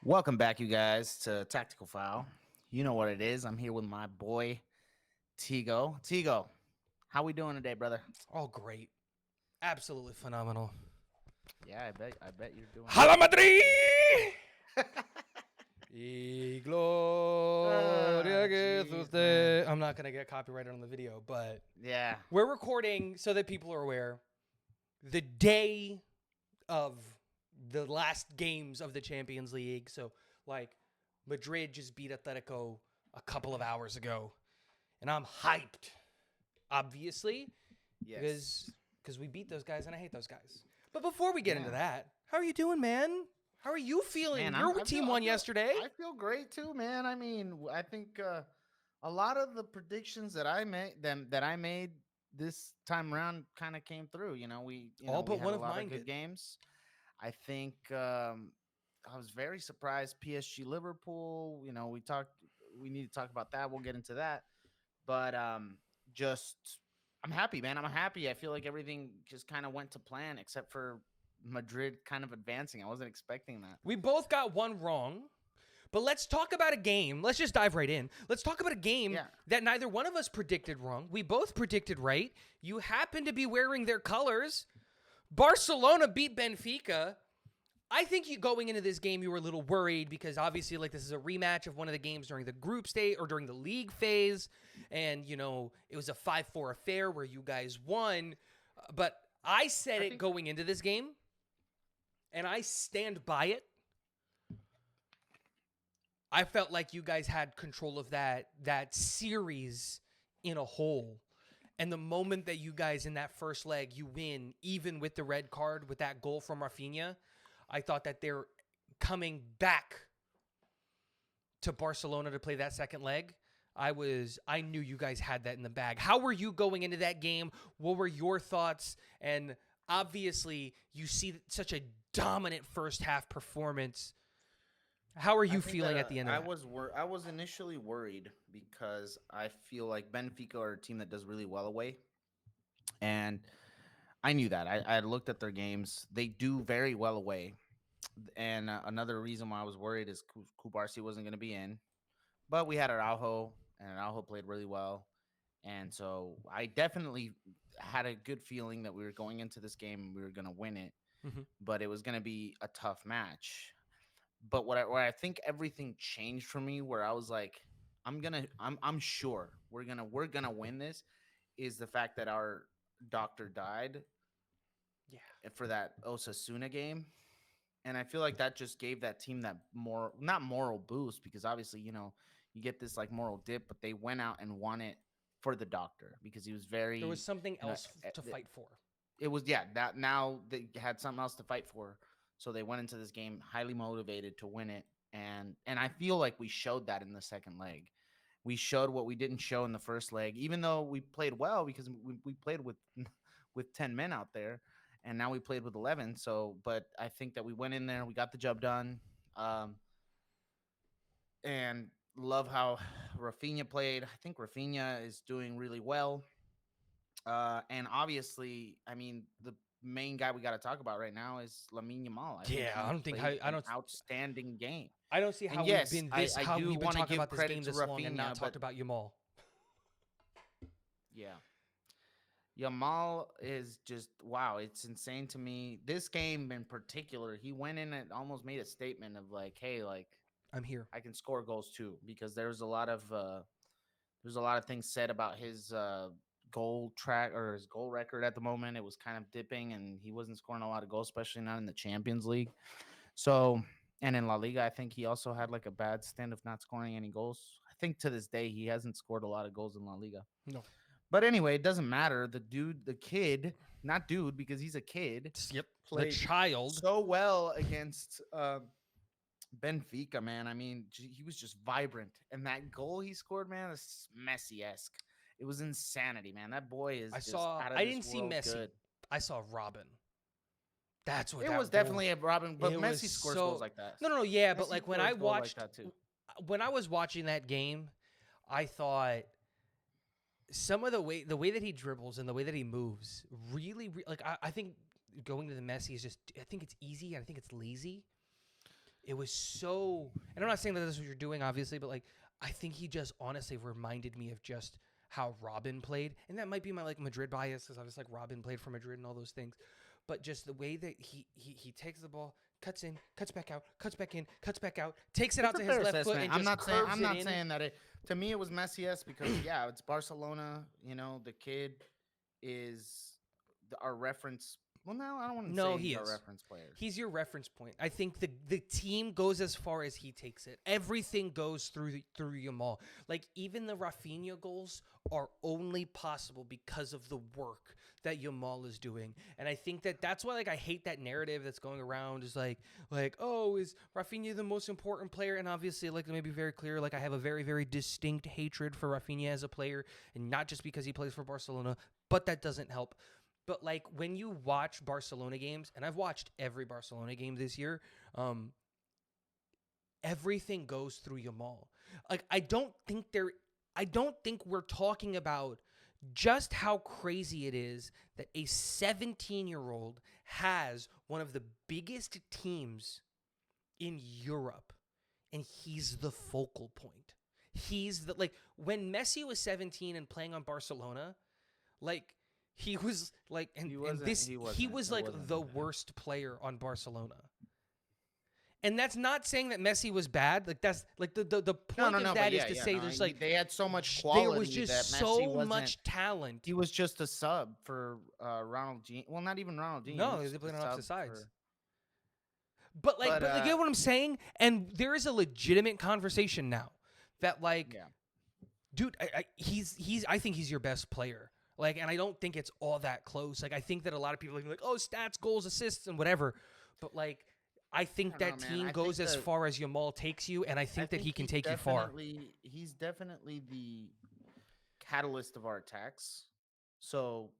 Welcome back, you guys, to Tactical File. You know what it is. I'm here with my boy Tigo. Tigo, how we doing today, brother? Oh, great. Absolutely phenomenal. Yeah, I bet you're doing Hala great. Madrid! Y gloria que es Jeez, man. usted. I'm not going to get copyrighted on the video, but Yeah, we're recording so that people are aware the day of the last games of the Champions League. So, like, Madrid just beat Atletico a couple of hours ago, and I'm hyped, obviously, yes, because we beat those guys and I hate those guys. But before we get into yeah, that, how are you doing, man? How are you feeling? man. Your team won yesterday. I feel great too, man. I mean, I think a lot of the predictions that I made this time around kind of came through. All We but had one a of lot of mine good did. games. I think I was very surprised. PSG Liverpool. We need to talk about that. We'll get into that. But just I'm happy, man. I'm happy. I feel like everything just kind of went to plan, except for Madrid kind of advancing. I wasn't expecting that. We both got one wrong. But let's talk about a game. Let's just dive right in. Let's talk about a game Yeah, that neither one of us predicted wrong. We both predicted right. You happen to be wearing their colors. Barcelona beat Benfica. I think going into this game, you were a little worried because obviously, like, this is a rematch of one of the games during the group stage or during the league phase. And, it was a 5-4 affair where you guys won. But I said I it think going into this game, and I stand by it. I felt like you guys had control of that series in a whole. And the moment that you guys in that first leg you win, even with the red card with that goal from Rafinha, I thought that they're coming back to Barcelona to play that second leg. I knew you guys had that in the bag. How were you going into that game? What were your thoughts? And obviously, you see such a dominant first half performance. How are I you think that feeling at the end of that? I was initially worried because I feel like Benfica are a team that does really well away, and I knew that. I looked at their games; they do very well away. And another reason why I was worried is Kubarsi wasn't going to be in, but we had Araujo, and Araujo played really well. And so I definitely had a good feeling that we were going into this game and we were going to win it, Mm-hmm. but it was going to be a tough match. But where I think everything changed for me, where I was like, I'm sure we're gonna win this, is the fact that our doctor died Yeah. for that Osasuna game. And I feel like that just gave that team that more not moral boost because obviously, you get this like moral dip, but they went out and won it for the doctor because he was There was very, something you know, else to fight for. it was yeah, that now they had something else to fight for. So they went into this game highly motivated to win it. And I feel like we showed that in the second leg. We showed what we didn't show in the first leg, even though we played well because we played with with 10 men out there and now we played with 11. So, but I think that we went in there, we got the job done. And love how Rafinha played. I think Rafinha is doing really well. And obviously, I mean, the main guy we got to talk about right now is Lamine Yamal. I think Yeah, he I don't think how played I an don't outstanding game. I don't see And how we've yes, been this I how do we've been want to talking give about this credit game to this long and not Rafinha, talked but about Yamal. yeah, Yamal is just wow. It's insane to me. This game in particular, he went in and almost made a statement of like, hey, like I'm here. I can score goals too, because there's a lot of things said about his goal track or his goal record at the moment. It was kind of dipping, and he wasn't scoring a lot of goals, especially not in the Champions League. So, and in La Liga, I think he also had like a bad stint of not scoring any goals. I think to this day he hasn't scored a lot of goals in La Liga. No. But anyway, it doesn't matter. The kid, not dude, because he's a kid, Yep. The played child. so well against Benfica, man. I mean, he was just vibrant, and that goal he scored, man, is Messi esque. It was insanity, man. That boy is just out of I this didn't see world Messi. good. I saw Robin. That's what It was that goal. definitely a Robin, but It was Messi scores goals so like that. No, no, no, yeah, but Messi like scores goals like that too. when I was watching that game, I thought some of the way that he dribbles and the way that he moves really like I think going to the Messi is just I think it's easy and I think it's lazy. it was so, and I'm not saying that that's what you're doing, obviously, but like I think he just honestly reminded me of just how Robin played, and that might be my like Madrid bias because obviously like Robin played for Madrid and all those things, but just the way that he takes the ball, cuts in, cuts back out, cuts back in, cuts back out, takes it out It's to a his fair left foot, assessment. and I'm just not saying curves I'm it not in. saying that it to me it was Messi because yeah, it's Barcelona. You know, the kid is our reference. Well, no, I don't want to No, say he he's our is. reference player. He's your reference point. I think the team goes as far as he takes it. Everything goes through Yamal. Like even the Rafinha goals are only possible because of the work that Yamal is doing. And I think that that's why like I hate that narrative that's going around is like oh, is Rafinha the most important player? And obviously like let me be very clear, like I have a very very distinct hatred for Rafinha as a player, and not just because he plays for Barcelona, but that doesn't help. But like when you watch Barcelona games, and I've watched every Barcelona game this year, everything goes through Yamal. Like I don't think we're talking about just how crazy it is that a 17-year-old has one of the biggest teams in Europe, and he's the focal point. He's the like when Messi was 17 and playing on Barcelona, like he was like, and he was like the worst player on Barcelona. And that's not saying that Messi was bad. Like that's like the point of that is to say there's like they had so much there quality was just that Messi so wasn't. much talent. He was just a sub for Ronaldinho. Well, not even Ronaldinho. No, he they was played a on opposite sub sides. for- But like, But, but you get what I'm saying? And there is a legitimate conversation now that like, Yeah. dude, I think he's your best player. Like, and I don't think it's all that close. Like, I think that a lot of people are like, oh, stats, goals, assists, and whatever. But like, I think I don't that know, man. team I goes think as that- far as Yamal takes you, and I think that he can take you far. He's definitely the catalyst of our attacks. So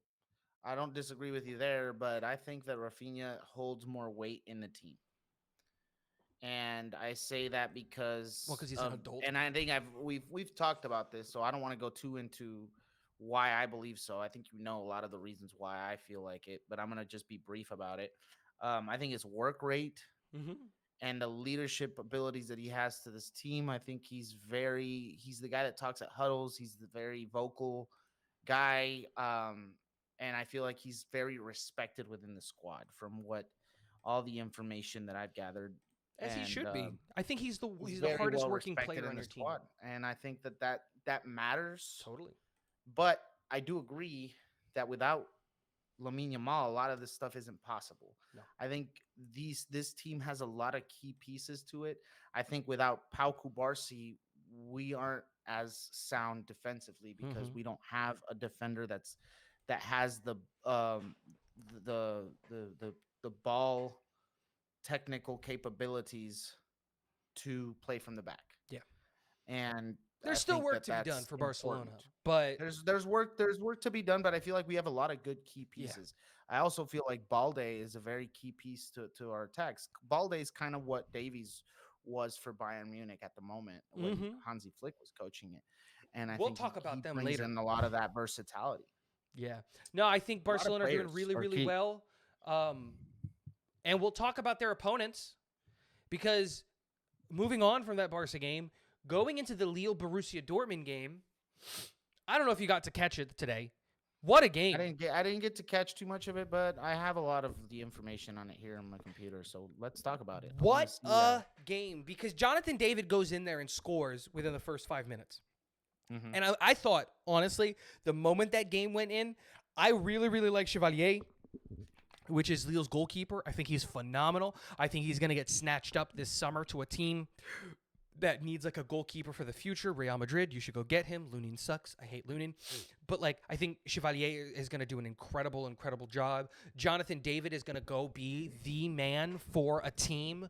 I don't disagree with you there, but I think that Rafinha holds more weight in the team. And I say that because Well, 'cause he's an adult. and I think we've talked about this, so I don't want to go too into why I believe so. I think you know a lot of the reasons why I feel like it, but I'm gonna just be brief about it. I think his work rate Mm-hmm. and the leadership abilities that he has to this team. I think he's the guy that talks at huddles. He's the very vocal guy. And I feel like he's very respected within the squad from what all the information that I've gathered. As he should be. I think he's the very hardest well working respected player in on the your team. squad. And I think that matters. Totally. But I do agree that without Lamine Yamal, a lot of this stuff isn't possible. No. I think this team has a lot of key pieces to it. I think without Pau Kubarsi, we aren't as sound defensively because Mhm. we don't have a defender that has the ball technical capabilities to play from the back. Yeah. And There's I still think work to be done that's for Barcelona, important. but There's work to be done, but I feel like we have a lot of good key Yeah. pieces. I also feel like Balde is a very key piece to our attacks. Balde is kind of what Davies was for Bayern Munich at the moment when Mhm. Hansi Flick was coaching it, and I We'll think talk about he them brings later. in a lot of that versatility. yeah. No, I think A lot of Barcelona are doing players really, are really key. well. And we'll talk about their opponents because moving on from that Barca game, going into the Lille Borussia Dortmund game, I don't know if you got to catch it today. What a game. I didn't get to catch too much of it, but I have a lot of the information on it here on my computer. So let's talk about it. I wanna What see, a game. Because Jonathan David goes in there and scores within the first 5 minutes. Mhm. And I thought, honestly, the moment that game went in, I really, really like Chevalier, which is Lille's goalkeeper. I think he's phenomenal. I think he's going to get snatched up this summer to a team that needs like a goalkeeper for the future. Real Madrid, you should go get him. Lunin sucks. I hate Lunin. But like, I think Chevalier is going to do an incredible, incredible job. Jonathan David is going to go be the man for a team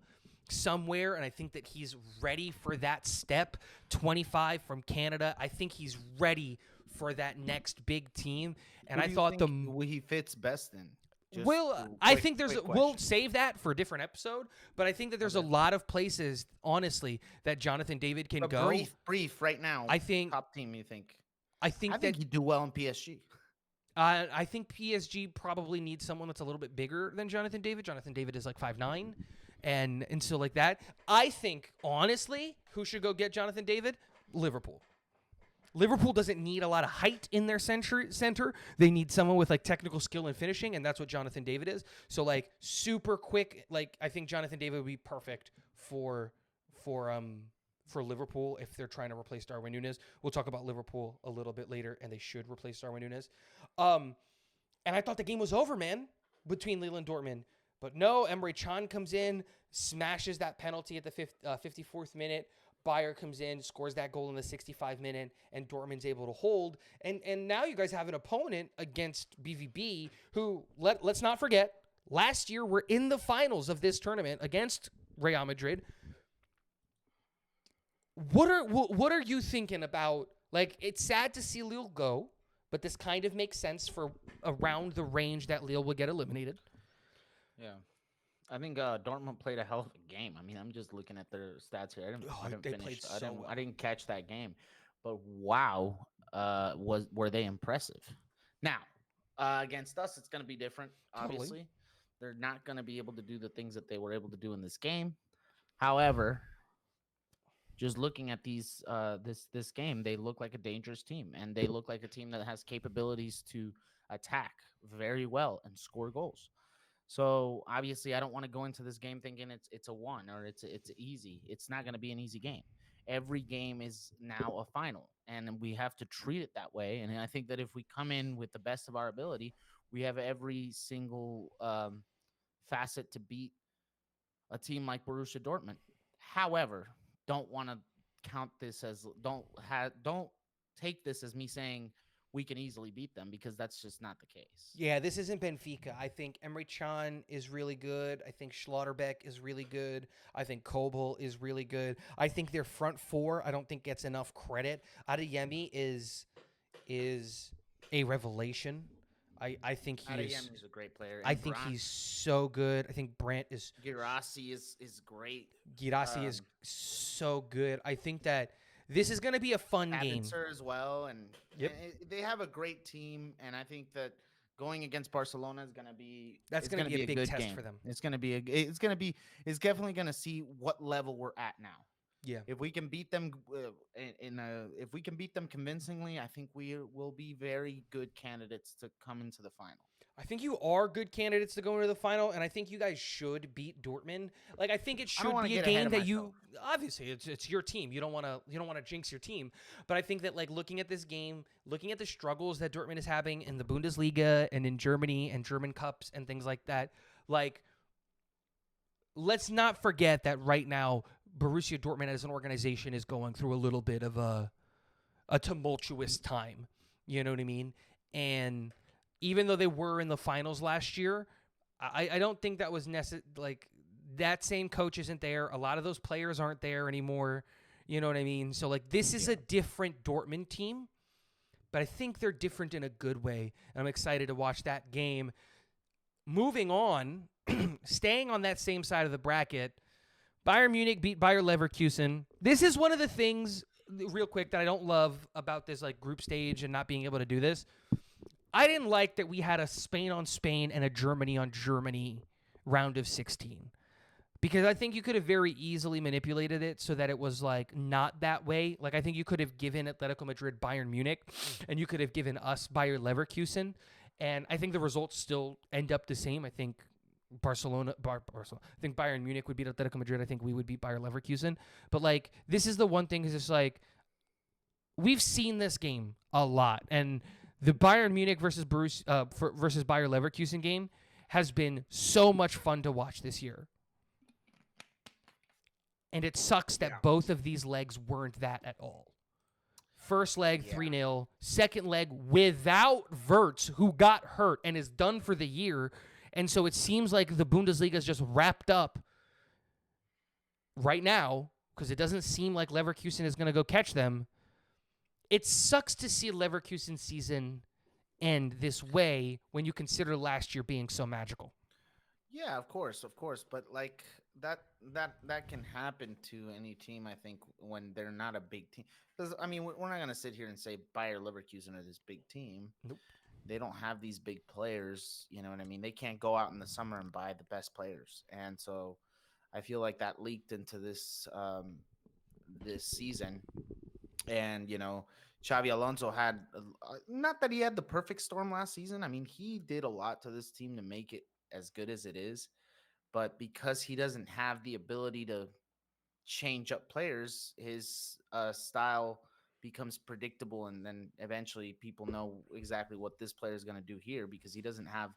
somewhere, and I think that he's ready for that step. 25 from Canada. I think he's ready for that next big team. And Who I do you thought think he fits best in. Just Will a I quick- think there's quick we'll question. save that for a different episode, but I think that there's a lot of places, honestly, that Jonathan David can But go. brief right now. I think top team. You think? I think I that think he'd do well in PSG. I think PSG probably needs someone that's a little bit bigger than Jonathan David. Jonathan David is like 5'9", And so like that, I think honestly, who should go get Jonathan David? Liverpool. Liverpool doesn't need a lot of height in their center. They need someone with like technical skill and finishing, and that's what Jonathan David is. So like super quick. Like I think Jonathan David would be perfect for for Liverpool if they're trying to replace Darwin Núñez. We'll talk about Liverpool a little bit later, and they should replace Darwin Núñez. And I thought the game was over, man, between Lille and Dortmund. But no, Emre Can comes in, smashes that penalty at the 54th minute. Bayer comes in, scores that goal in the 65 minute, and Dortmund's able to hold. And now you guys have an opponent against BVB who, let's not forget, last year were in the finals of this tournament against Real Madrid. What are you thinking about? Like, it's sad to see Lille go, but this kind of makes sense for around the range that Lille would get eliminated. Yeah. I think Dortmund played a hell of a game. I mean, I'm just looking at their stats here. I didn't catch that game, but wow, were they impressive? Now, against us, it's going to be different. Obviously, Totally. they're not going to be able to do the things that they were able to do in this game. However, just looking at this game, they look like a dangerous team, and they look like a team that has capabilities to attack very well and score goals. So obviously, I don't want to go into this game thinking it's a one or it's easy. It's not going to be an easy game. Every game is now a final, and we have to treat it that way. And I think that if we come in with the best of our ability, we have every single facet to beat a team like Borussia Dortmund. However, don't want to count this as don't take this as me saying we can easily beat them, because that's just not the case. Yeah, this isn't Benfica. I think Emre Can is really good. I think Schlotterbeck is really good. I think Kobel is really good. I think their front four, I don't think gets enough credit. Adeyemi is a revelation. I think Adeyemi is a great player. I think he's so good. I think Brandt is Girassi is great. Girassi is so good. I think that this is going to be a fun game. As well, and Yep. they have a great team, and I think that going against Barcelona is going to be Going to be a big good test game for them. It's definitely going to see what level we're at now. Yeah. If we can beat them if we can beat them convincingly, I think we will be very good candidates to come into the final. I think you are good candidates to go into the final, and I think you guys should beat Dortmund. Like, I think it should be a game that you obviously it's your team. You don't want to jinx your team, but I think that like looking at this game, looking at the struggles that Dortmund is having in the Bundesliga and in Germany and German cups and things like that, like let's not forget that right now Borussia Dortmund as an organization is going through a little bit of a tumultuous time. You know what I mean? And even though they were in the finals last year, I don't think that was necessary. Like, that same coach isn't there. A lot of those players aren't there anymore. You know what I mean? So, like, this is a different Dortmund team, but I think they're different in a good way. And I'm excited to watch that game. Moving on, staying on that same side of the bracket, Bayern Munich beat Bayer Leverkusen. This is one of the things, real quick, that I don't love about this, like, group stage and not being able to do this. I didn't like that we had a Spain on Spain and a Germany on Germany round of 16, because I think you could have very easily manipulated it so that it was like not that way. Like, I think you could have given Atletico Madrid Bayern Munich, and you could have given us Bayer Leverkusen, and I think the results still end up the same. I think Barcelona. I think Bayern Munich would beat Atletico Madrid. I think we would beat Bayer Leverkusen. But like, this is the one thing is just like we've seen this game a lot, and the Bayern Munich versus versus Bayer Leverkusen game has been so much fun to watch this year. And it sucks that both of these legs weren't that at all. First leg, 3-0. Second leg, without Wirtz, who got hurt and is done for the year. And so it seems like the Bundesliga is just wrapped up right now, because it doesn't seem like Leverkusen is going to go catch them. It sucks to see Leverkusen season end this way when you consider last year being so magical. Yeah, of course, but like that can happen to any team, I think, when they're not a big team. Because I mean, we're not going to sit here and say Bayer Leverkusen are this big team. Nope. They don't have these big players, you know what I mean? They can't go out in the summer and buy the best players. And so I feel like that leaked into this season, and Xavi Alonso had not that he had the perfect storm last season. I mean, he did a lot to this team to make it as good as it is, but because he doesn't have the ability to change up players, his style becomes predictable, and then eventually people know exactly what this player is going to do here because he doesn't have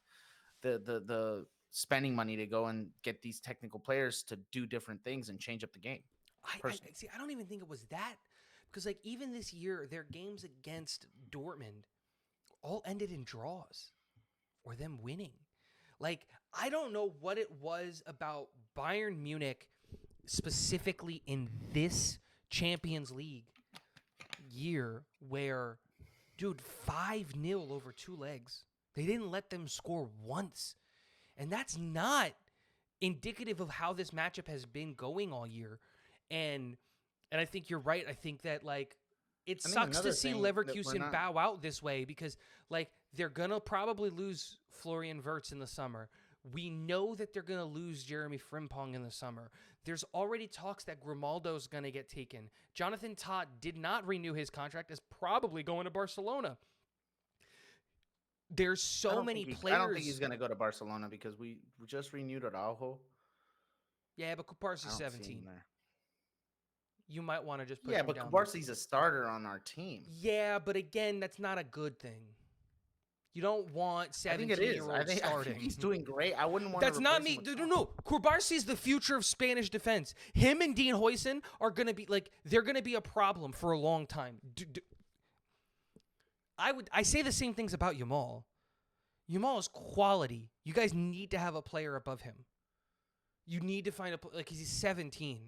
the spending money to go and get these technical players to do different things and change up the game. I Personally, see. I don't even think it was that, because like even this year, their games against Dortmund all ended in draws or them winning. Like I don't know what it was about Bayern Munich specifically in this Champions League year where, dude, 5-0 over 2 legs. They didn't let them score once. And that's not indicative of how this matchup has been going all year. And I think you're right. I think that like it I think sucks to another see thing that we're Leverkusen not. bow out this way because like they're gonna probably lose Florian Wirtz in the summer. We know that they're gonna lose Jeremy Frimpong in the summer. There's already talks that Grimaldo's gonna get taken. Jonathan Todd did not renew his contract, is probably going to Barcelona. There's so many I don't think he's players. going to go to Barcelona because we just renewed Araujo. Yeah, but I Kuparsi's don't see him 17. there. You might want to just push Yeah, him but down. Kubarsi's a starter on our team. Yeah, but again, that's not a good thing. You don't want I think it is. 17-year-olds I starting. think he's doing great. I wouldn't want That's to. not me. No. Kubarsi's the future of Spanish defense. Him and Dean Huijsen are going to be like, they're going to be a problem for a long time. I say the same things about Yamal. Yamal is quality. You guys need to have a player above him. You need to find like he's 17.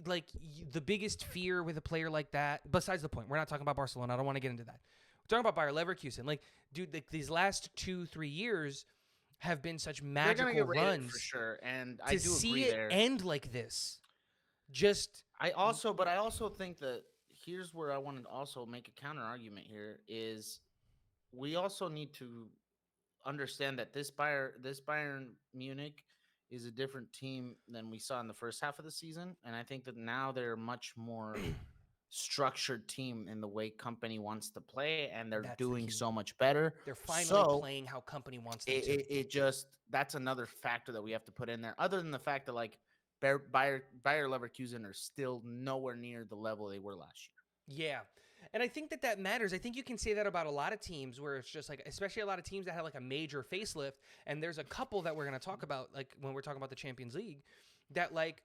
The biggest fear with a player like that, besides the point, we're not talking about Barcelona. I don't want to get into that. We're talking about Bayer Leverkusen. Like, dude, these last 2-3 years have been such magical get rated runs for sure, and to I do see agree it there. end like this. Just I also think that here's where I want to also make a counter argument here is we also need to understand that this Bayern Munich is a different team than we saw in the first half of the season, and I think that now they're much more structured team in the way company wants to play, and they're That's the doing key. so much better. they're finally So playing how company wants them it, to. it just that's another factor that we have to put in there. Other than the fact that like Bayer Leverkusen are still nowhere near the level they were last year. Yeah. And I think that matters. I think you can say that about a lot of teams where it's just like, especially a lot of teams that had like a major facelift. And there's a couple that we're going to talk about, like when we're talking about the Champions League, that like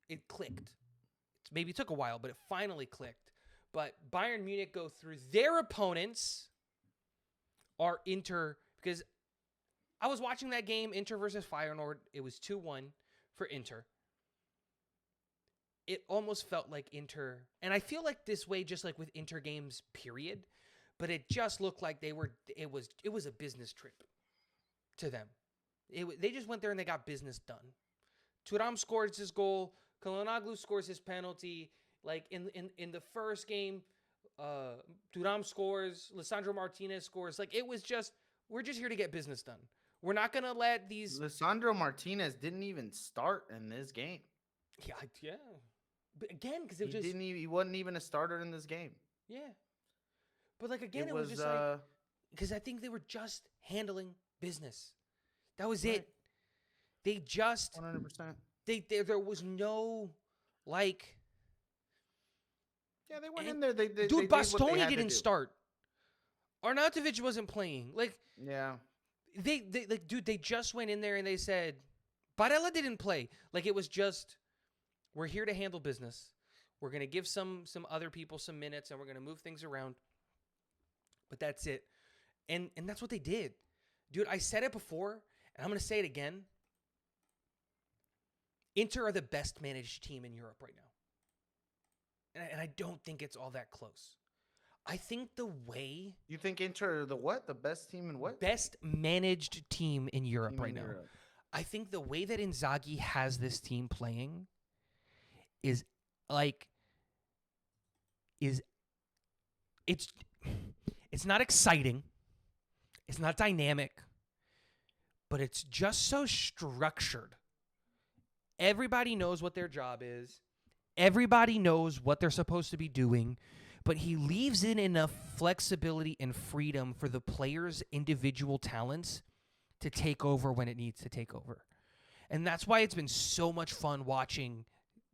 it clicked. Maybe it took a while, but it finally clicked. But Bayern Munich go through their opponents are Inter, because I was watching that game, Inter versus Feyenoord. It was 2-1 for Inter. It almost felt like Inter, and I feel like this way just like with Inter games, period, but it just looked like it was a business trip to them. They just went there and they got business done. Thuram scores his goal, Kalonoglu scores his penalty. Like in the first game, Thuram scores, Lisandro Martinez scores. Like it was just, we're just here to get business done. We're not gonna let these. Lisandro Martinez didn't even start in this game. Yeah. But again, because it just He wasn't even a starter in this game. yeah. But like again, it was just like, because I think they were just handling business. That was Right. it. They just 100%. there was no like. Yeah, they went in there. They Dude, did what they Bastoni had to didn't do. start. Arnautovic wasn't playing. Like Yeah, they like, dude, they just went in there and they said, Barella didn't play. Like it was just, we're here to handle business. We're gonna give some other people some minutes and we're gonna move things around. But that's it. And that's what they did. Dude, I said it before, and I'm gonna say it again. Inter are the best managed team in Europe right now. And I don't think it's all that close. I think the way you think Inter are the what? The best team in what? best managed team in Europe Team right in now. Europe. I think the way that Inzaghi has this team playing is like it's not exciting. It's not dynamic, but it's just so structured Everybody knows what their job is. Everybody knows what they're supposed to be doing, but he leaves in enough flexibility and freedom for the players' individual talents to take over when it needs to take over. And that's why it's been so much fun watching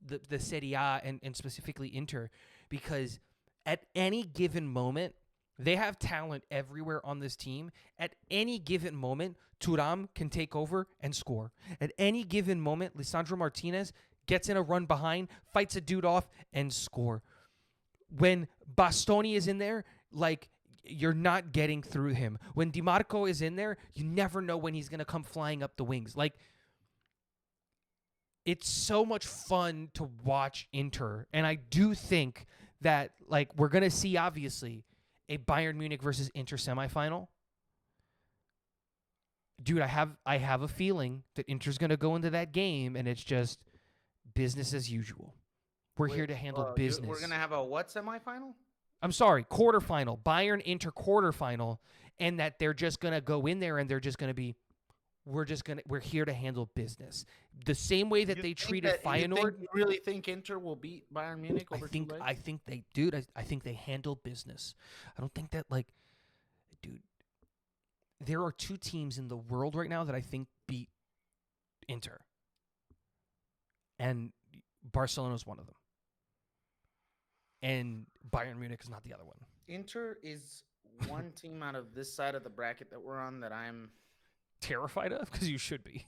the Serie A and specifically Inter, because at any given moment, they have talent everywhere on this team. At any given moment, Turam can take over and score. At any given moment, Lisandro Martinez gets in a run behind, fights a dude off, and score. When Bastoni is in there, like, you're not getting through him. When DiMarco is in there, you never know when he's going to come flying up the wings. Like, it's so much fun to watch Inter. And I do think that, like, we're going to see, obviously, a Bayern Munich versus Inter semifinal. Dude, I have a feeling that Inter's going to go into that game and it's just business as usual. We're here to handle business. We're going to have a what semifinal? I'm sorry, quarterfinal. Bayern Inter quarterfinal, and that they're just going to go in there and they're just going to be, we're here to handle business. The same way that they treated Feyenoord. You really think Inter will beat Bayern Munich over two legs? I think they, dude, I think they handle business. I don't think that, like, dude, there are two teams in the world right now that I think beat Inter. And Barcelona is one of them. And Bayern Munich is not the other one. Inter is one team out of this side of the bracket that we're on that I'm terrified of, because you should be.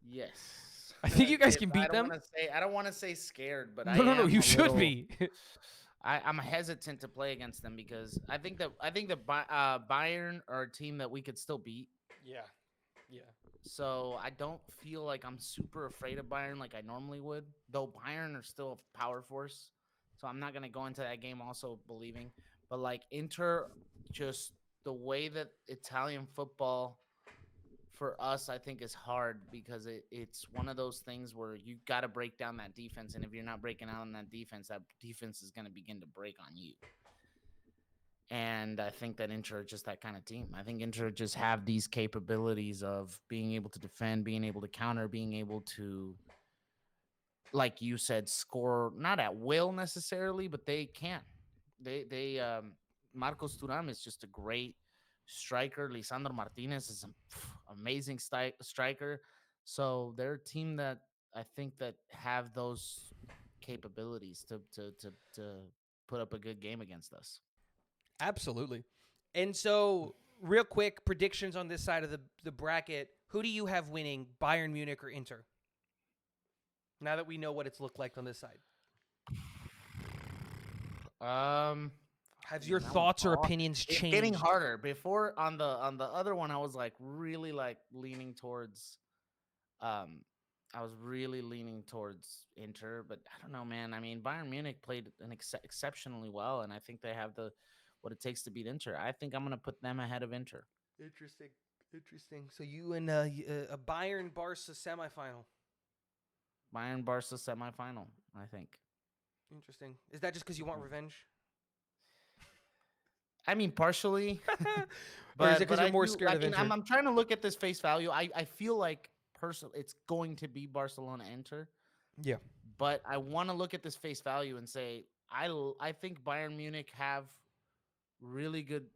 Yes. I think you guys can beat them. I don't want to say scared, but no, you should be. I'm hesitant to play against them because I think that Bayern are a team that we could still beat. Yeah. So I don't feel like I'm super afraid of Bayern like I normally would, though Bayern are still a power force. So I'm not going to go into that game also believing. But like Inter, just the way that Italian football for us, I think is hard because it's one of those things where you got to break down that defense. And if you're not breaking out on that defense is going to begin to break on you. And I think that Inter are just that kind of team. I think Inter just have these capabilities of being able to defend, being able to counter, being able to, like you said, score not at will necessarily, but they can. They Marcos Thuram is just a great striker. Lisandro Martinez is an amazing striker. So they're a team that I think that have those capabilities to put up a good game against us. Absolutely. And so, real quick, predictions on this side of the bracket. Who do you have winning, Bayern Munich or Inter? Now that we know what it's looked like on this side. Have your thoughts or opinions changed? It's getting harder. Before on the other one, I was like really like leaning towards Inter, but I don't know, man. I mean, Bayern Munich played exceptionally well, and I think they have what it takes to beat Inter. I think I'm gonna put them ahead of Inter. Interesting. So you and a Bayern Barca semifinal. Bayern Barca semifinal, I think. Interesting. Is that just because you want revenge? I mean, partially. Or is it because you're more scared of Inter? I'm trying to look at this face value. I feel like it's going to be Barcelona Inter. Yeah. But I want to look at this face value and say I think Bayern Munich have really good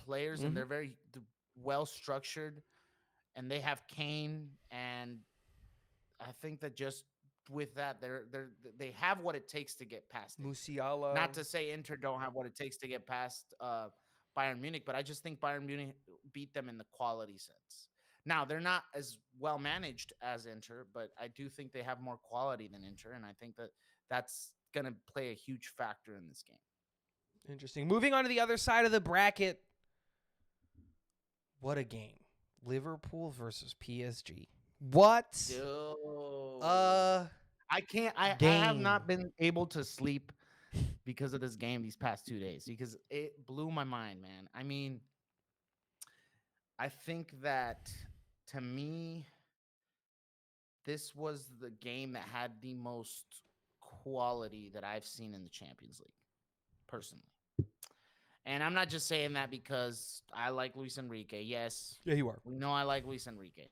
players and they're very well structured, and they have Kane, and I think that just with that they have what it takes to get past Musiala. Not to say Inter don't have what it takes to get past Bayern Munich, but I just think Bayern Munich beat them in the quality sense. Now, they're not as well managed as Inter, but I do think they have more quality than Inter, and I think that that's going to play a huge factor in this game. Interesting. Moving on to the other side of the bracket. What a game. Liverpool versus PSG. What? Dude. I have not been able to sleep because of this game these past 2 days because it blew my mind, man. I mean, I think that to me, this was the game that had the most quality that I've seen in the Champions League, personally. And I'm not just saying that because I like Luis Enrique. Yes. Yeah, you are. We know I like Luis Enrique.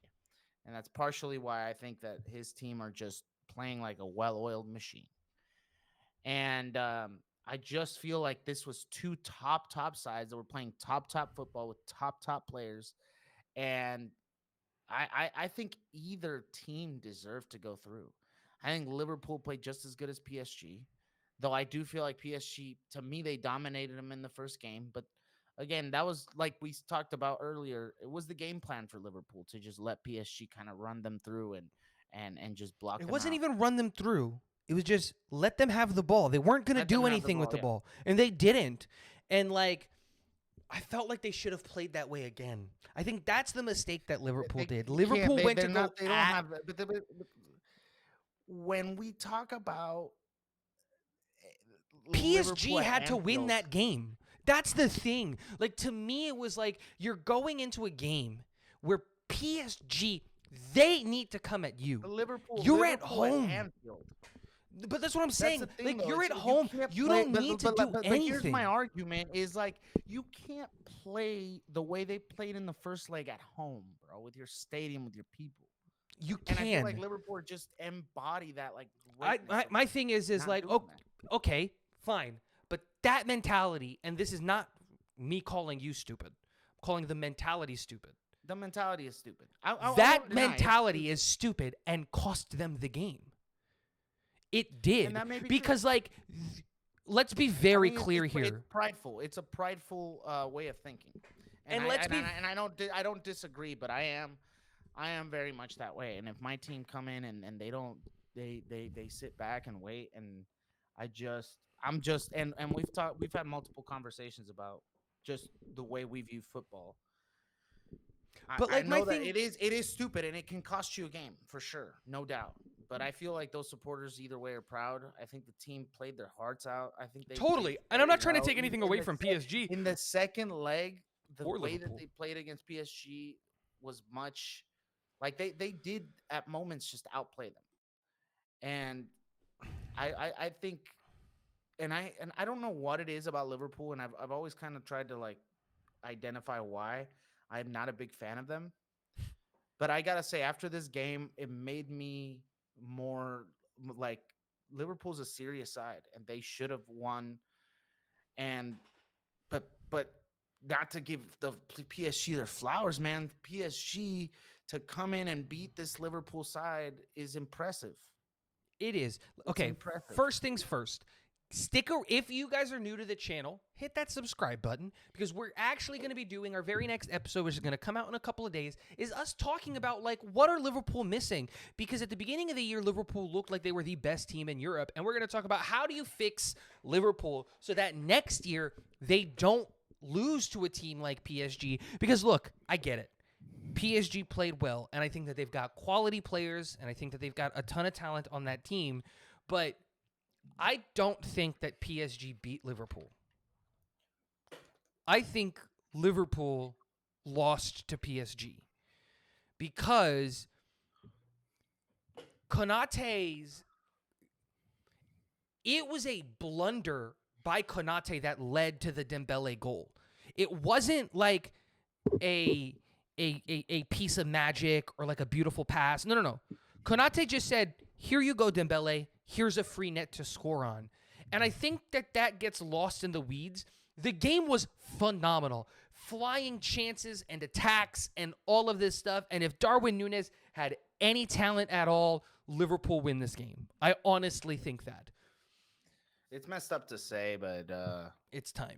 And that's partially why I think that his team are just playing like a well-oiled machine. And I just feel like this was two top sides that were playing top football with top players, and I think either team deserved to go through. I think Liverpool played just as good as PSG, though I do feel like PSG, to me, they dominated them in the first game. But again, that was like we talked about earlier. It was the game plan for Liverpool to just let PSG kind of run them through and just block It them wasn't out. even run them through. It was just let them have the ball. They weren't going to Let them do have the anything with ball, the yeah. ball, and they didn't. And like, I felt like they should have played that way again. I think that's the mistake that Liverpool They did. can't- Liverpool went they're to not, go they don't at. have when we talk about PSG Liverpool at had to win Anfield, that game. That's the thing. Like, to me, it was like you're going into a game where PSG, they need to come at you. You're at home. Anfield. But that's what I'm That's saying. the thing, Like, though. you're It's at like home. can't You play- don't need to do but anything. here's my argument: is like you can't play the way they played in the first leg at home, bro, with your stadium, with your people. You And I feel can. like Liverpool just embody that, like I, greatness of my thing is not like, doing oh, that. okay, fine. But that mentality, and this is not me calling you stupid. I'm calling the mentality stupid. The mentality is stupid. I That won't deny it. mentality is stupid and cost them the game. It did. And that may be true. Because, like, let's be I very mean, clear it's here. prideful. It's a prideful way of thinking. And let's be- I don't disagree, but I am very much that way. And if my team come in and they don't they sit back and wait, and and we've had multiple conversations about just the way we view football. But, I like, my know that thing- it is stupid and it can cost you a game for sure, no doubt. But I feel like those supporters either way are proud. I think the team played their hearts out. I think they Totally. played And I'm not very trying to well. take anything In away the from sec- PSG. In the second leg, the Or way Liverpool. that they played against PSG was much like they did at moments just outplay them. And I think and I don't know what it is about Liverpool, and I've always kind of tried to like identify why I'm not a big fan of them. But I gotta say, after this game, it made me more like Liverpool's a serious side, and they should have won. And but not to give the PSG their flowers, man. PSG to come in and beat this Liverpool side is impressive. It is. Okay, impressive. first things first. If you guys are new to the channel, hit that subscribe button, because we're actually going to be doing our very next episode, which is going to come out in a couple of days, is us talking about, like, what are Liverpool missing? Because at the beginning of the year, Liverpool looked like they were the best team in Europe, and we're going to talk about how do you fix Liverpool so that next year they don't lose to a team like PSG. Because look, I get it. PSG played well, and I think that they've got quality players, and I think that they've got a ton of talent on that team, but I don't think that PSG beat Liverpool. I think Liverpool lost to PSG because Konate's... It was a blunder by Konate that led to the Dembele goal. It wasn't like a piece of magic or like a beautiful pass. No. Konate just said, here you go, Dembele. Here's a free net to score on. And I think that gets lost in the weeds. The game was phenomenal. Flying chances and attacks and all of this stuff. And if Darwin Núñez had any talent at all, Liverpool win this game. I honestly think that. It's messed up to say, but It's time.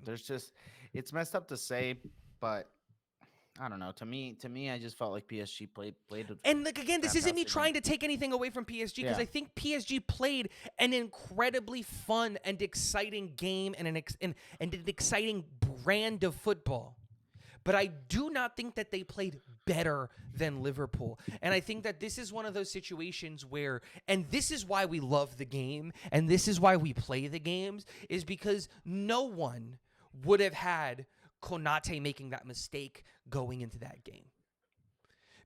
It's messed up to say, but I don't know. To me, I just felt like PSG played. And like, again, this isn't me fantastic trying to take anything away from PSG, because Yeah. I think PSG played an incredibly fun and exciting game and an exciting brand of football. But I do not think that they played better than Liverpool. And I think that this is one of those situations where, and this is why we love the game, and this is why we play the games, is because no one would have had Konate making that mistake going into that game.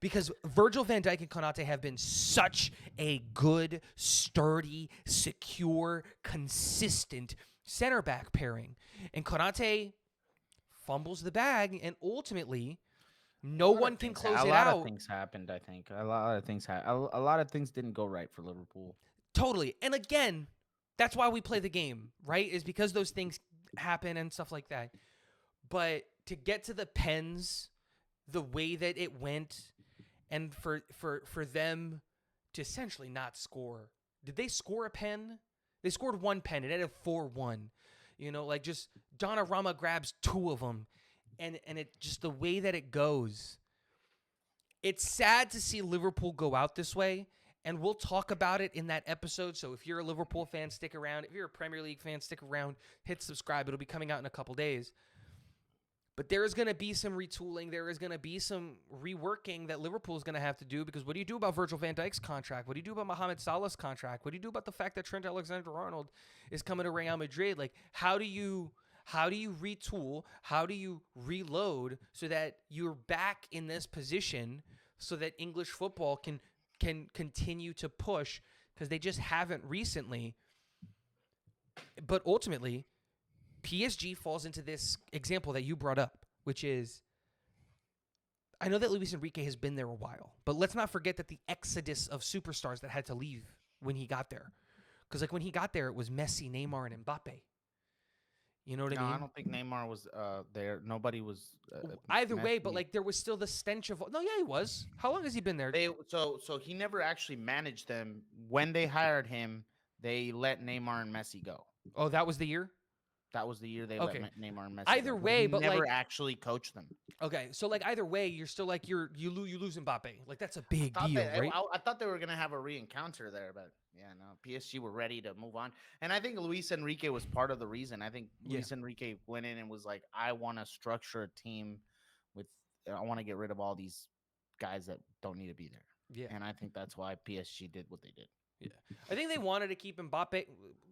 Because Virgil van Dijk and Konate have been such a good, sturdy, secure, consistent center back pairing. And Konate fumbles the bag, and ultimately, no one can close it A lot out. of things happened. I think a lot of things didn't go right for Liverpool. Totally. And again, that's why we play the game, right? Is because those things happen and stuff like that. But to get to the pens the way that it went, and for them to essentially not score. Did they score a pen? They scored one pen. It ended 4-1. You know, like just Donnarumma grabs two of them, and it just the way that it goes. It's sad to see Liverpool go out this way, and we'll talk about it in that episode. So if you're a Liverpool fan, stick around. If you're a Premier League fan, stick around. Hit subscribe. It'll be coming out in a couple days. But there is going to be some retooling. There is going to be some reworking that Liverpool is going to have to do, because what do you do about Virgil van Dijk's contract? What do you do about Mohamed Salah's contract? What do you do about the fact that Trent Alexander-Arnold is coming to Real Madrid? Like, how do you retool? How do you reload so that you're back in this position so that English football can continue to push, because they just haven't recently. But ultimately, PSG falls into this example that you brought up, which is, I know that Luis Enrique has been there a while, but let's not forget that the exodus of superstars that had to leave when he got there. Because like when he got there, it was Messi, Neymar, and Mbappe. You know what I mean? I don't think Neymar was there. Nobody was. Either way, but Messi. like there was still the stench of. No, yeah, he was. How long has he been there? So he never actually managed them. When they hired him, they let Neymar and Messi go. Oh, that was the year? That was the year they Okay. let Neymar and Messi Either go. way, He but, never like- actually coached them. Okay, so like either way, you're still like you lose Mbappe. Like that's a big Thought deal, they- right? I thought they were gonna have a re-encounter there, but yeah, no. PSG were ready to move on, and I think Luis Enrique was part of the reason. I think Yeah. Luis Enrique went in and was like, "I want to structure a team with. I want to get rid of all these guys that don't need to be there." Yeah. And I think that's why PSG did what they did. I think they wanted to keep Mbappe.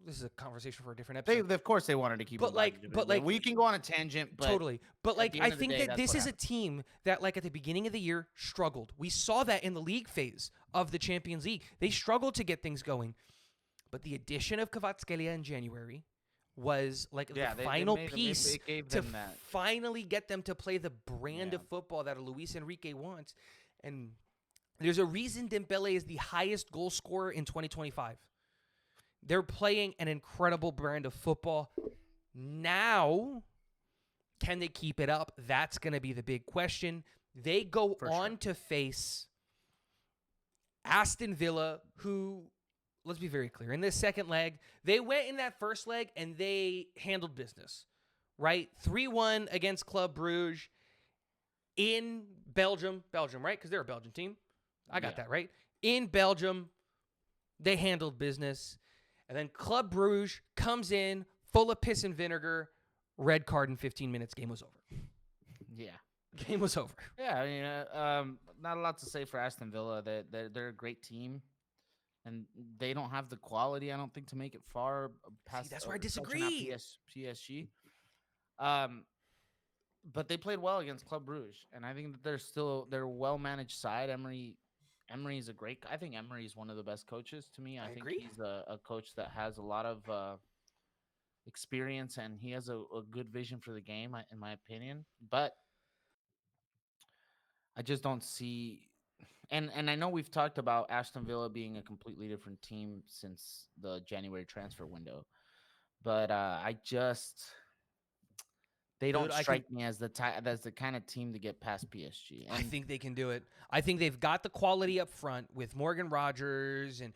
This is a conversation for a different They, episode. of course, they wanted to keep. But Mbappe like- to but it, like- we can go on a tangent. But Totally. But at like the I end of the think day, that that's this what is a happened. team that like at the beginning of the year struggled. We saw that in the league phase of the Champions League. They struggled to get things going. But the addition of Kvaratskhelia in January was like Yeah, the final made- piece it gave to them that. finally get them to play the brand Yeah. of football that Luis Enrique wants. And there's a reason Dembele is the highest goal scorer in 2025. They're playing an incredible brand of football. Now, can they keep it up? That's going to be the big question. They go For on sure. to face Aston Villa, who, let's be very clear, in this second leg, they went in that first leg and they handled business, right? 3-1 against Club Brugge in Belgium, right? Because they're a Belgian team. I got Yeah. that, right? In Belgium, they handled business. And then Club Brugge comes in full of piss and vinegar, red card in 15 minutes, game was over. Yeah. Game was over. Yeah, I mean, not a lot to say for Aston Villa. They're a great team, and they don't have the quality, I don't think, to make it far past. that's where I especially not disagree. PSG. But they played well against Club Brugge, and I think that they're a well managed side. Emery is a great. I think Emery is one of the best coaches to me. I think agree. he's a coach that has a lot of experience, and he has a good vision for the game, in my opinion. But I just don't see, and I know we've talked about Aston Villa being a completely different team since the January transfer window, but they don't Dude, I can- strike me as the kind of team to get past PSG. I And think they can do it. I think they've got the quality up front with Morgan Rogers and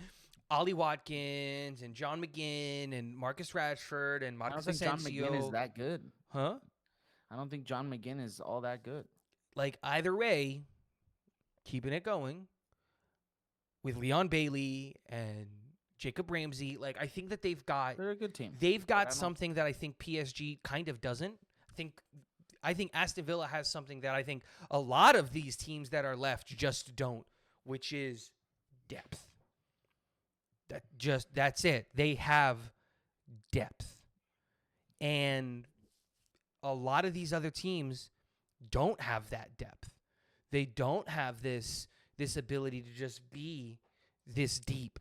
Ollie Watkins and John McGinn and Marcus Rashford and I don't Marcus think John Asensio. McGinn is that good. Huh? I don't think John McGinn is all that good. Like either way, keeping it going with Leon Bailey and Jacob Ramsey. Like I think that they've got They're a good team. They've I got don't- something that I think PSG kind of doesn't. I think Aston Villa has something that I think a lot of these teams that are left just don't, which is depth. That's it. They have depth. And a lot of these other teams don't have that depth. They don't have this ability to just be this deep.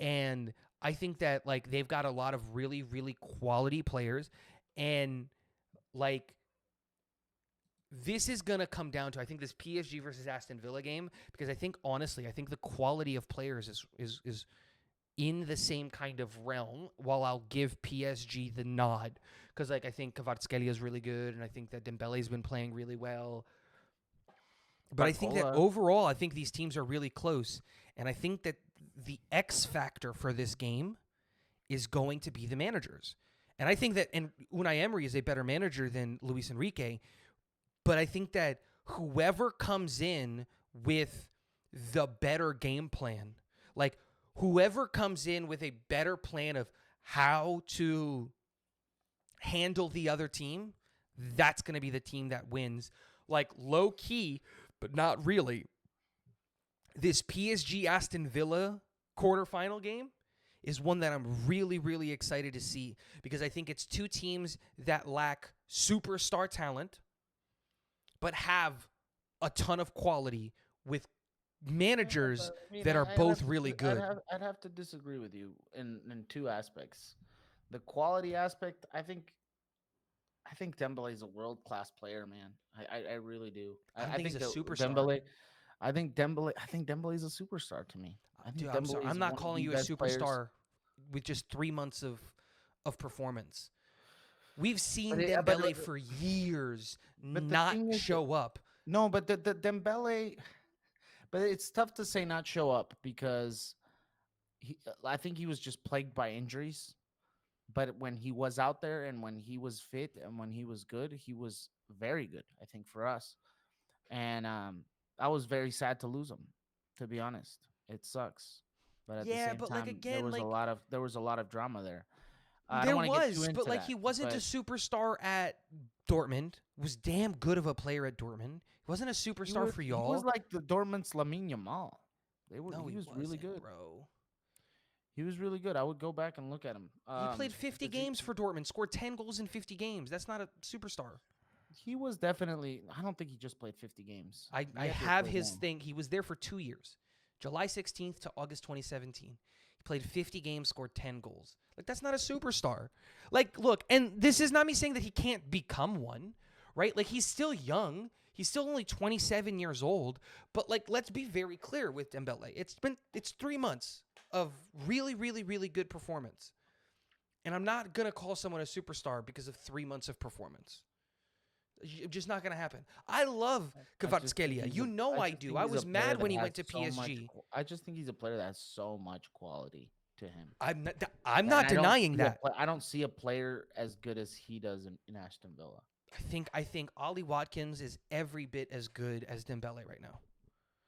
And I think that like they've got a lot of really, really quality players. And like this is gonna come down to I think this PSG versus Aston Villa game, because I think honestly, I think the quality of players in the same kind of realm, while I'll give PSG the nod. Because, like, I think Kvaratskhelia is really good, and I think that Dembele's been playing really well. But I think that Barcola, overall, I think these teams are really close. And I think that the X factor for this game is going to be the managers. And I think that Unai Emery is a better manager than Luis Enrique. But I think that whoever comes in with the better game plan, like whoever comes in with a better plan of how to handle the other team, that's going to be the team that wins. Like low key, but not really. This PSG Aston Villa quarterfinal game is one that I'm really, really excited to see because I think it's two teams that lack superstar talent but have a ton of quality with managers that are both really good. I'd have to disagree with you in two aspects. The quality aspect, I think Dembele is a world class player, man. I really do. I think he's a that superstar. I think Dembele is a superstar to me. I think Dude, I'm sorry. Dembele is I'm not one of calling the you a best players. superstar with just 3 months of performance. We've seen But Dembele for years but the not thing is that- show up. No, but the Dembele, but it's tough to say not show up because I think he was just plagued by injuries. But when he was out there and when he was fit and when he was good, he was very good, I think, for us. And I was very sad to lose him, to be honest. It sucks. But at the Yeah, same but time, like again, there was a lot of drama there. I there don't want to get too was, into but like that, he wasn't a but- superstar at Dortmund. Was damn good of a player at Dortmund. He wasn't a superstar for y'all. He was like the Dortmund's Lamine Yamal. No, he was really wasn't, good. bro. He was really good. I would go back and look at him. He played 50 but he- games for Dortmund, scored 10 goals in 50 games. That's not a superstar. He was definitely. I don't think he just played 50 games. I He had to have play his more. thing. He was there for 2 years, July 16th to August 2017. He played 50 games, scored 10 goals. Like, that's not a superstar. Like, look, and this is not me saying that he can't become one, right? Like, he's still young. He's still only 27 years old. But, like, let's be very clear with Dembele. It's 3 months of really, really, really good performance. And I'm not going to call someone a superstar because of 3 months of performance. Just not going to happen. I love Kvaratskhelia. You know I do. I was mad when he went to PSG. I just think he's a player that has so much quality to him. I'm not And I don't denying see that. I don't see a player as good as he does in Aston Villa. I think Ollie Watkins is every bit as good as Dembele right now.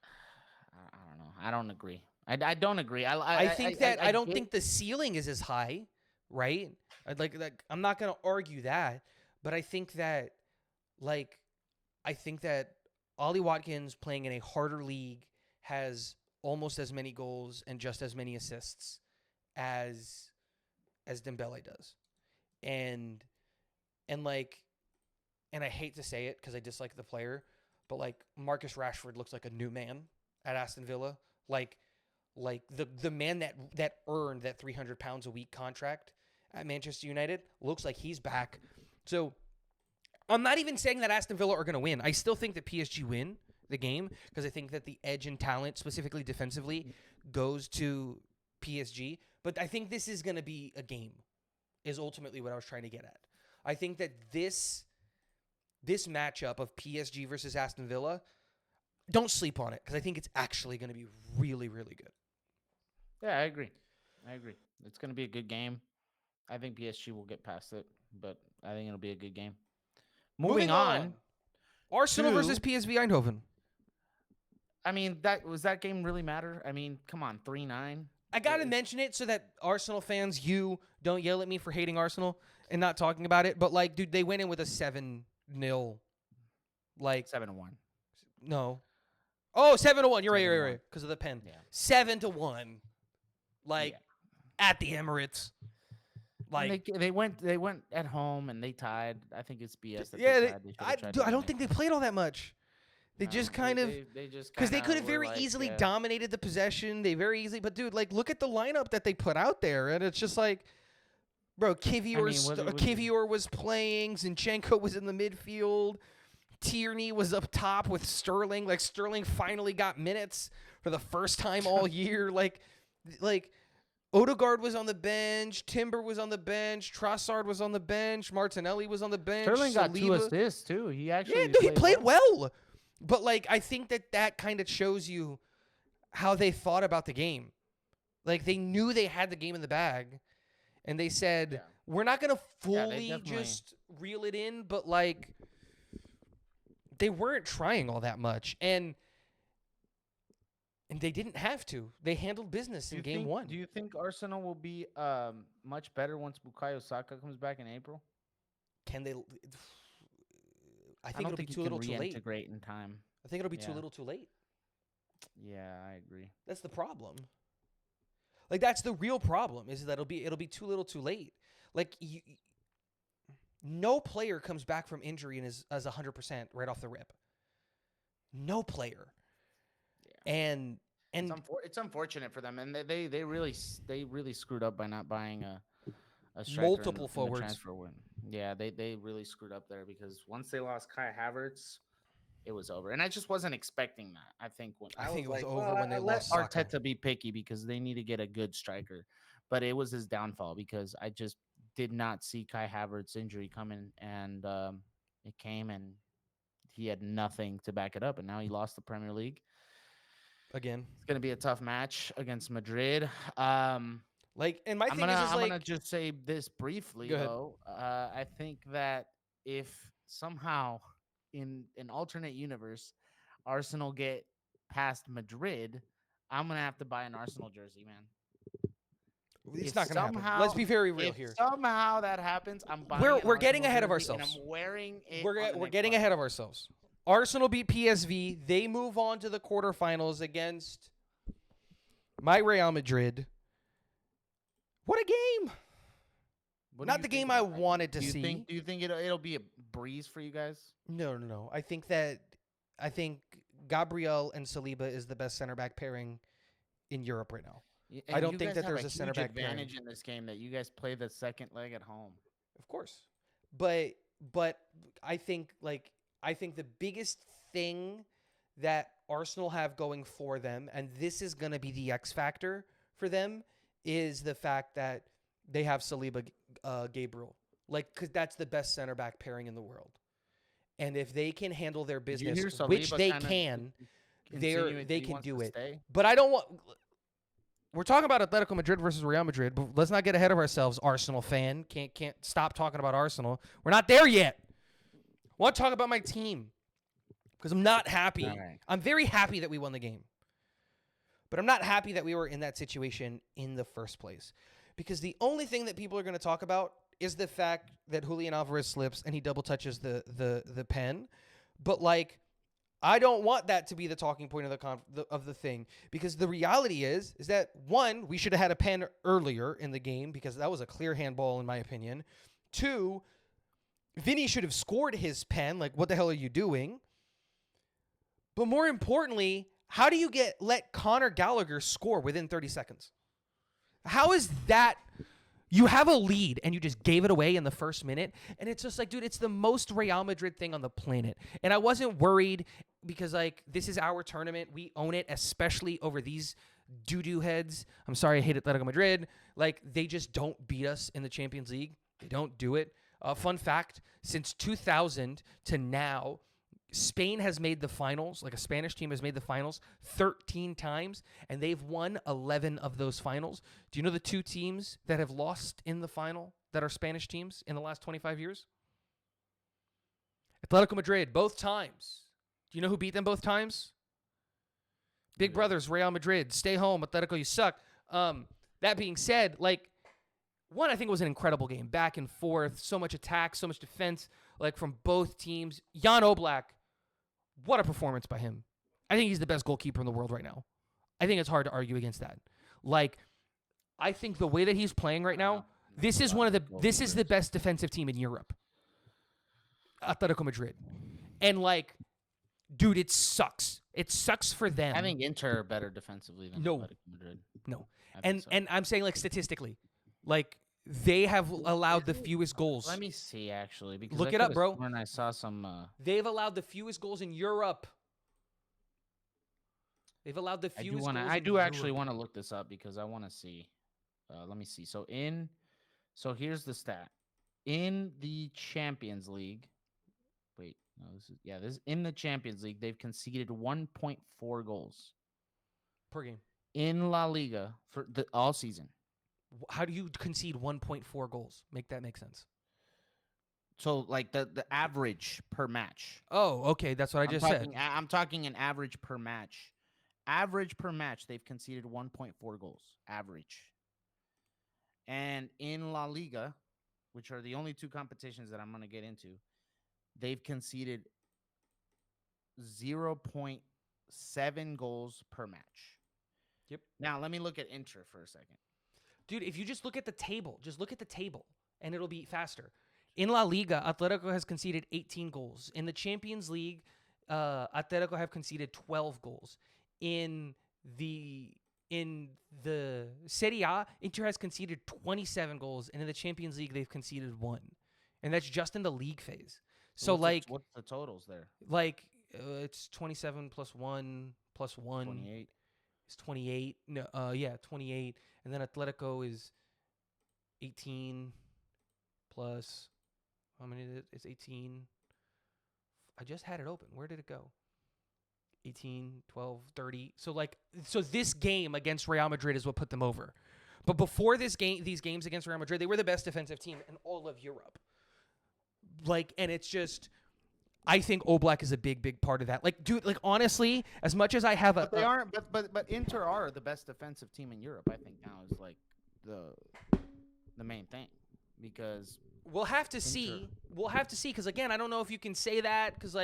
I don't know. I don't agree. I don't agree. I think that I don't get- think the ceiling is as high, right? I'd like I'm not going to argue that, but I think that Ollie Watkins playing in a harder league has almost as many goals and just as many assists as Dembele does. And I hate to say it because I dislike the player, but like Marcus Rashford looks like a new man at Aston Villa. Like the man that earned that 300 pounds a week contract at Manchester United looks like he's back. So I'm not even saying that Aston Villa are going to win. I still think that PSG win the game because I think that the edge and talent, specifically defensively, goes to PSG. But I think this is going to be a game, is ultimately what I was trying to get at. I think that this matchup of PSG versus Aston Villa, don't sleep on it because I think it's actually going to be really, really good. Yeah, I agree. It's going to be a good game. I think PSG will get past it, but I think it'll be a good game. Moving on. Arsenal to- versus PSV Eindhoven. I mean, that game really matter? I mean, come on, 3-9. I got to mention it so that Arsenal fans, you don't yell at me for hating Arsenal and not talking about it. But, like, dude, they went in with a 7-0. Like, 7-1. no. Oh, 7-1. You're right. 7-1. Because of the pen. Yeah. 7-1. Like, Yeah. at the Emirates. And Like, they went at home and they tied. I think it's BS that yeah, they tied. They should've tried to I don't win think it. they played all that much. They No, just kind of. they just Because they kinda could have were very like, easily yeah. dominated the possession. They very easily, but dude, like, look at the lineup that they put out there, and it's just like, bro, Kivior was playing, Zinchenko was in the midfield, Tierney was up top with Sterling. Like, Sterling finally got minutes for the first time all year. Like, Odegaard was on the bench. Timber was on the bench. Trossard was on the bench. Martinelli was on the bench. Sterling got 2 Saliba- assists too. He Yeah, actually no, he played well. But like, I think that kind of shows you how they thought about the game. Like, they knew they had the game in the bag, and they said, Yeah. we're not gonna Yeah, they fully definitely- just reel it in, but like, they weren't trying all that much, and they didn't have to. They handled business in game one. Do you think Arsenal will be much better once Bukayo Saka comes back in April? Can they? I think don't it'll be think he too can little, too late. reintegrate in time. I think it'll be too Yeah. little, too late. Yeah, I agree. That's the problem. Like, that's the real problem, is that it'll be too little, too late. Like, no player comes back from injury and is as 100% right off the rip. No player. Yeah. And It's unfortunate for them, and they really screwed up by not buying a striker Multiple in the forwards. transfer window. Yeah, they really screwed up there because once they lost Kai Havertz, it was over, and I just wasn't expecting that. I think it was like, over well, when they I let lost Saka. Arteta be picky because they need to get a good striker, but it was his downfall because I just did not see Kai Havertz injury coming, and it came, and he had nothing to back it up, and now he lost the Premier League. again, It's gonna be a tough match against Madrid. like, and my I'm thing is gonna like, just say this briefly Go ahead. though. I think that if somehow in an alternate universe Arsenal get past Madrid, I'm gonna have to buy an Arsenal jersey, man. it's if not gonna happen. somehow- Let's be very real If here. somehow that happens, I'm buying. We're an getting Arsenal ahead of jersey, and ourselves. I'm wearing it. We're getting ahead of ourselves. Arsenal beat PSV. They move on to the quarterfinals against my Real Madrid. What a game! Not the game I wanted to see. Do you think it'll be a breeze for you guys? No. I think Gabriel and Saliba is the best center back pairing in Europe right now. And I don't you think guys that have there's a center back pairing. advantage in this game that you guys play the second leg at home. Of course. But I think the biggest thing that Arsenal have going for them, and this is going to be the X factor for them, is the fact that they have Saliba, Gabriel. Like, because that's the best center back pairing in the world. And if they can handle their Did you hear business, which Saliba they kinda can, insinuate they that he can wants do to it. stay? But I don't want. We're talking about Atletico Madrid versus Real Madrid, but let's not get ahead of ourselves, Arsenal fan. Can't stop talking about Arsenal. We're not there yet. I want to talk about my team because I'm not happy. All right. I'm very happy that we won the game, but I'm not happy that we were in that situation in the first place. Because the only thing that people are going to talk about is the fact that Julian Alvarez slips and he double touches the pen. But like, I don't want that to be the talking point of the thing, because the reality is that, one, we should have had a pen earlier in the game because that was a clear handball in my opinion. Two, Vinny should have scored his pen. Like, what the hell are you doing? But more importantly, how do you let Conor Gallagher score within 30 seconds? How is that? You have a lead and you just gave it away in the first minute. And it's just like, dude, it's the most Real Madrid thing on the planet. And I wasn't worried because, like, this is our tournament. We own it, especially over these doo-doo heads. I'm sorry, I hate Atletico Madrid. Like, they just don't beat us in the Champions League. They don't do it. Fun fact, since 2000 to now, Spain has made the finals, like a Spanish team has made the finals 13 times, and they've won 11 of those finals. Do you know the two teams that have lost in the final that are Spanish teams in the last 25 years? Atletico Madrid, both times. Do you know who beat them both times? Big Yeah. brothers, Real Madrid. Stay home, Atletico, you suck. That being said, like, one, I think it was an incredible game. Back and forth, so much attack, so much defense, like, from both teams. Jan Oblak, what a performance by him. I think he's the best goalkeeper in the world right now. I think it's hard to argue against that. Like, I think the way that he's playing right now, this is the best defensive team in Europe. Atletico Madrid. And, like, dude, it sucks. It sucks for them. I think Inter are better defensively than No. Atletico Madrid. No. I think And so. and I'm saying, like, statistically, like, they have allowed the fewest goals. Let me see actually because Look I it up, could've bro. sworn I saw some. They've allowed the fewest goals in Europe. They've allowed the fewest goals I in do actually Europe. want to look this up because I want to see. Let me see. So here's the stat. In the Champions League, wait, no, this is in the Champions League, they've conceded 1.4 goals per game. in La Liga for the all season. How do you concede 1.4 goals? Make that make sense. So like the average per match. Oh, okay, that's what I just said. I'm talking an average per match. Average per match, they've conceded 1.4 goals. Average. And in La Liga, which are the only two competitions that I'm going to get into, they've conceded 0.7 goals per match. Yep. Now, let me look at Inter for a second. Dude, if you just look at the table, and it'll be faster. In La Liga, Atletico has conceded 18 goals. In the Champions League, Atletico have conceded 12 goals. In the Serie A, Inter has conceded 27 goals, and in the Champions League, they've conceded 1. And that's just in the league phase. So what's the totals there? It's 27 plus 1 plus 1. 28. It's 28. No, 28. And then Atletico is 18 plus, how many is it? It's 18. I just had it open. Where did it go? 18, 12, 30. So this game against Real Madrid is what put them over. But before these games against Real Madrid, they were the best defensive team in all of Europe. And it's just, I think Oblak is a big part of that. Dude, honestly, as much as I have But they aren't. But Inter are the best defensive team in Europe. I think now is the main thing, because we'll have to see. We'll have to see, because again, I don't know if you can say that, because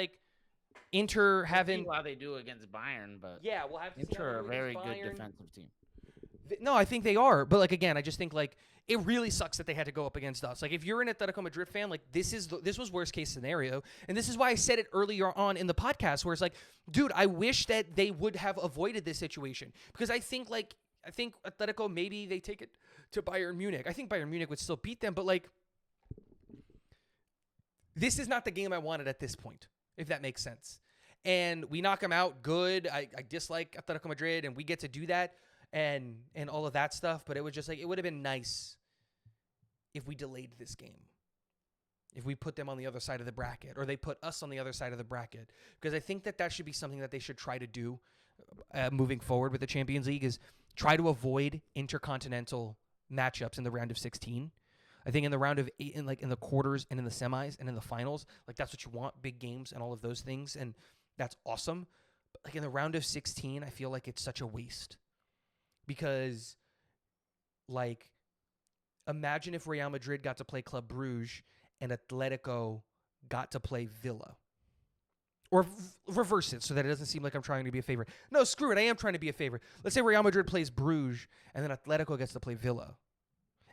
Inter haven't. How they do against Bayern, but yeah, we'll have to. Inter are a very good Bayern. defensive team. No, I think they are, but again, I just think it really sucks that they had to go up against us. If you're an Atletico Madrid fan, this was worst case scenario, and this is why I said it earlier on in the podcast, where it's dude, I wish that they would have avoided this situation, because I think Atletico, maybe they take it to Bayern Munich. I think Bayern Munich would still beat them, but this is not the game I wanted at this point, if that makes sense. And we knock them out, good. I dislike Atletico Madrid, and we get to do that. And all of that stuff, but it was just it would have been nice if we delayed this game, if we put them on the other side of the bracket, or they put us on the other side of the bracket, because I think that should be something that they should try to do moving forward with the Champions League, is try to avoid intercontinental matchups in the round of 16. I think in the round of 8, in the quarters and in the semis and in the finals, that's what you want, big games and all of those things, and that's awesome. But in the round of 16, I feel like it's such a waste. Because, imagine if Real Madrid got to play Club Brugge and Atletico got to play Villa. Or reverse it so that it doesn't seem like I'm trying to be a favorite. No, screw it. I am trying to be a favorite. Let's say Real Madrid plays Bruges and then Atletico gets to play Villa.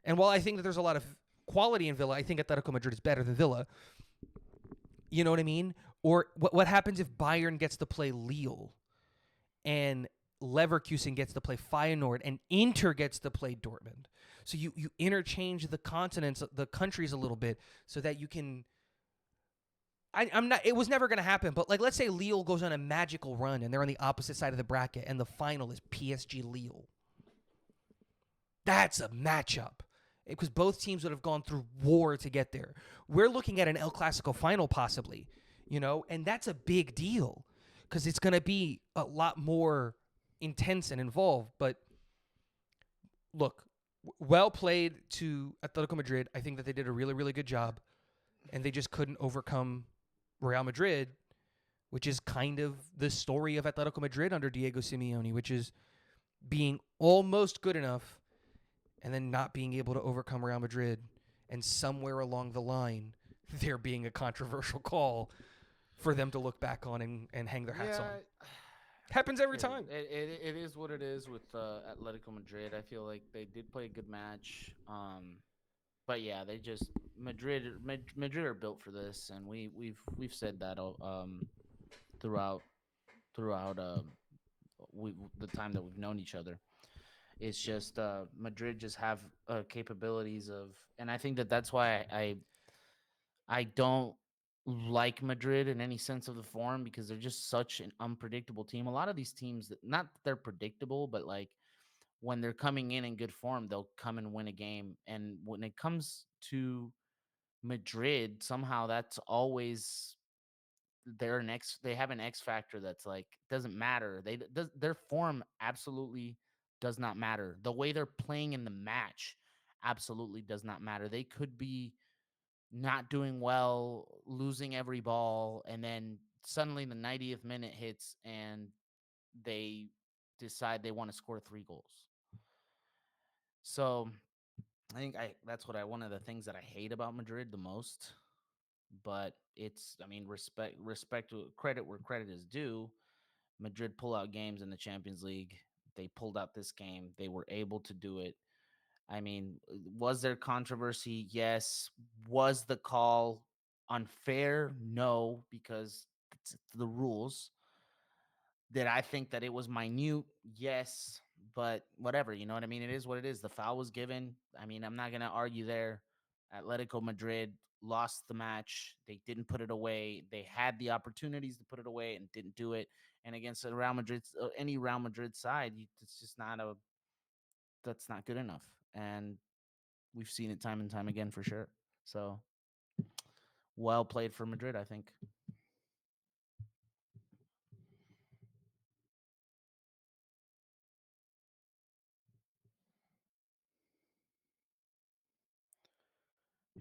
And while I think that there's a lot of quality in Villa, I think Atletico Madrid is better than Villa. You know what I mean? Or what happens if Bayern gets to play Lille and Leverkusen gets to play Feyenoord and Inter gets to play Dortmund? So you interchange the continents, the countries a little bit, so that you can. I'm not. It was never going to happen, but let's say Lille goes on a magical run and they're on the opposite side of the bracket, and the final is PSG Lille. That's a matchup, because both teams would have gone through war to get there. We're looking at an El Clasico final possibly, and that's a big deal, because it's going to be a lot more intense and involved. But look, well played to Atletico Madrid. I think that they did a really, really good job, and they just couldn't overcome Real Madrid, which is kind of the story of Atletico Madrid under Diego Simeone, which is being almost good enough and then not being able to overcome Real Madrid, and somewhere along the line there being a controversial call for them to look back on and hang their hats on. Happens every time. It is what it is with Atletico Madrid. I feel like they did play a good match, but yeah, they just Madrid are built for this, and we've said that throughout the time that we've known each other. It's just Madrid just have capabilities of, and I think that's why I don't like Madrid in any sense of the form, because they're just such an unpredictable team. A lot of these teams, not that they're predictable, but when they're coming in good form, they'll come and win a game. And when it comes to Madrid, somehow that's always they have an X factor that's like doesn't matter. Their form absolutely does not matter. The way they're playing in the match absolutely does not matter. They could be not doing well, losing every ball, and then suddenly the 90th minute hits and they decide they want to score 3 goals. So I think that's what I one of the things that I hate about Madrid the most. But it's I mean respect credit where credit is due. Madrid pull out games in the Champions League. They pulled out this game. They were able to do it. I mean, was there controversy? Yes. Was the call unfair? No, because it's the rules. Did I think that it was minute? Yes, but whatever, you know what I mean? It is what it is. The foul was given. I mean, I'm not going to argue there. Atletico Madrid lost the match. They didn't put it away. They had the opportunities to put it away and didn't do it. And against a Real Madrid, any Real Madrid side, it's just not that's not good enough. And we've seen it time and time again for sure. So well played for Madrid, I think.